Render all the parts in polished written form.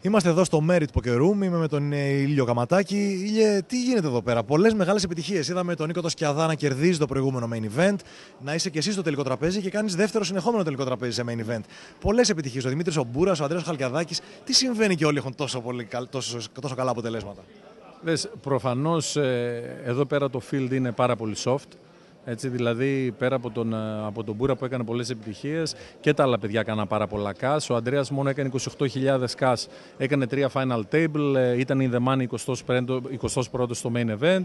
Είμαστε εδώ στο Merit Poker Room, είμαι με τον Ήλιο Καματάκη. Ήλιε, τι γίνεται εδώ πέρα? Πολλές μεγάλες επιτυχίες. Είδαμε τον Νίκο το Σκιαδά να κερδίζει το προηγούμενο main event, να είσαι και εσύ στο τελικό τραπέζι και κάνεις δεύτερο συνεχόμενο τελικό τραπέζι σε main event. Πολλές επιτυχίες. Ο Δημήτρης ο Μπούρας, ο Ανδρέας Χαλκιαδάκης. Τι συμβαίνει και όλοι έχουν τόσο καλά αποτελέσματα? Προφανώς εδώ πέρα το field είναι πάρα πολύ soft. Έτσι, δηλαδή, πέρα από τον Μπούρα που έκανε πολλές επιτυχίες και τα άλλα παιδιά έκαναν πάρα πολλά cash. Ο Ανδρέας μόνο έκανε 28.000 cash, έκανε 3 final table, ήταν in the money 21ο στο main event.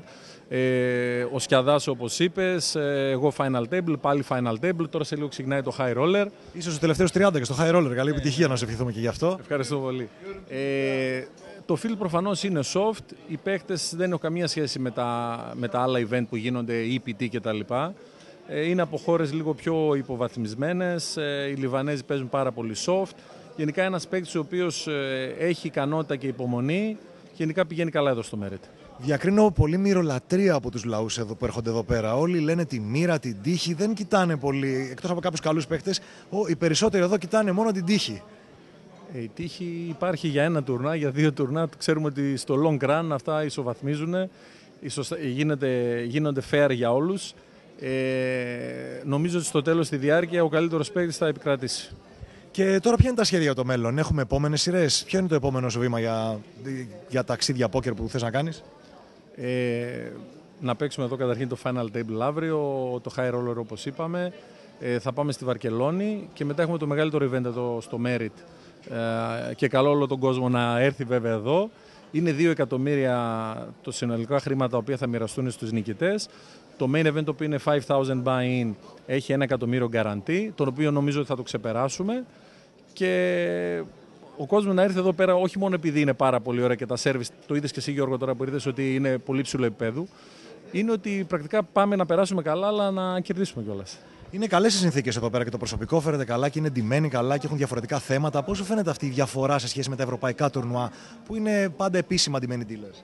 Ο Σκιαδάς, όπως είπες, εγώ final table, πάλι final table. Τώρα σε λίγο ξεκινάει το high roller. Ίσως στους τελευταίους 30 και στο high roller. Καλή επιτυχία να σε ευχηθούμε και γι' αυτό. Ευχαριστώ πολύ. Το field προφανώς είναι soft, οι παίκτες δεν έχουν καμία σχέση με τα άλλα event που γίνονται, EPT κτλ. Είναι από χώρες λίγο πιο υποβαθμισμένες, οι Λιβανέζοι παίζουν πάρα πολύ soft. Γενικά ένας παίκτης ο οποίος έχει ικανότητα και υπομονή, γενικά πηγαίνει καλά εδώ στο Merit. Διακρίνω πολύ μυρολατρεία από τους λαούς εδώ που έρχονται εδώ πέρα. Όλοι λένε τη μοίρα, την τύχη, δεν κοιτάνε πολύ, εκτός από κάποιους καλούς παίκτες, οι περισσότεροι εδώ κοιτάνε μόνο την τύχη. Η τύχη υπάρχει για ένα τουρνά, για 2 τουρνά. Ξέρουμε ότι στο long run αυτά ισοβαθμίζουν, γίνονται fair για όλους. Νομίζω ότι στο τέλος, στη διάρκεια, ο καλύτερος παίκτης θα επικρατήσει. Και τώρα ποια είναι τα σχέδια για το μέλλον? Έχουμε επόμενες σειρές? Ποιο είναι το επόμενο σου βήμα για ταξίδια πόκερ που θες να κάνεις? Να παίξουμε εδώ καταρχήν το final table αύριο, το high roller όπως είπαμε. Θα πάμε στη Βαρκελόνη και μετά έχουμε το μεγαλύτερο event εδώ στο Merit. Και καλό όλο τον κόσμο να έρθει βέβαια εδώ. Είναι 2 εκατομμύρια το συνολικά χρήματα τα οποία θα μοιραστούν στους νικητές. Το main event, το οποίο είναι 5,000 buy-in, έχει 1 εκατομμύριο guarantee, τον οποίο νομίζω ότι θα το ξεπεράσουμε. Και ο κόσμος να έρθει εδώ πέρα όχι μόνο επειδή είναι πάρα πολύ ωραία και τα service, το είδες και εσύ Γιώργο τώρα που ήρθες ότι είναι πολύ ψηλό επίπεδο, είναι ότι πρακτικά πάμε να περάσουμε καλά αλλά να κερδίσουμε κιόλας. Είναι καλές οι συνθήκες εδώ πέρα και το προσωπικό φέρεται καλά και είναι ντυμένοι καλά και έχουν διαφορετικά θέματα. Πώς σου φαίνεται αυτή η διαφορά σε σχέση με τα ευρωπαϊκά τουρνουά που είναι πάντα επίσημα ντυμένοι dealers?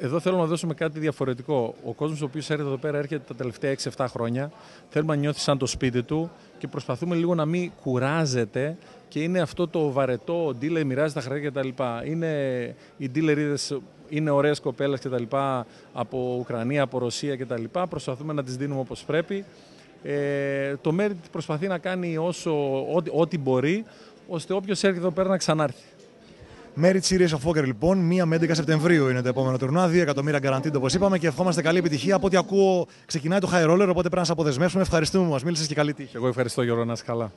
Εδώ θέλω να δώσουμε κάτι διαφορετικό. Ο κόσμος ο οποίος έρχεται εδώ πέρα έρχεται τα τελευταία 6-7 χρόνια. Θέλουμε να νιώθει σαν το σπίτι του και προσπαθούμε λίγο να μην κουράζεται και είναι αυτό το βαρετό. Ο dealer μοιράζει τα χαρτιά κτλ. Οι dealerίδες είναι ωραίες κοπέλες κτλ. Από Ουκρανία, από Ρωσία κτλ. Προσπαθούμε να τις δίνουμε όπως πρέπει. Το Merit προσπαθεί να κάνει ό,τι μπορεί, ώστε όποιος έρχεται εδώ πέρα να ξανάρθει. Merit Series of Poker λοιπόν, 1 με 11 Σεπτεμβρίου είναι το επόμενο τουρνουά, 2 εκατομμύρια guaranteed όπως είπαμε και ευχόμαστε καλή επιτυχία. Από ό,τι ακούω ξεκινάει το high roller, οπότε πρέπει να σε αποδεσμεύσουμε. Ευχαριστούμε που μας μίλησες και καλή τύχη. Εγώ ευχαριστώ Γιώργο, να είσαι καλά.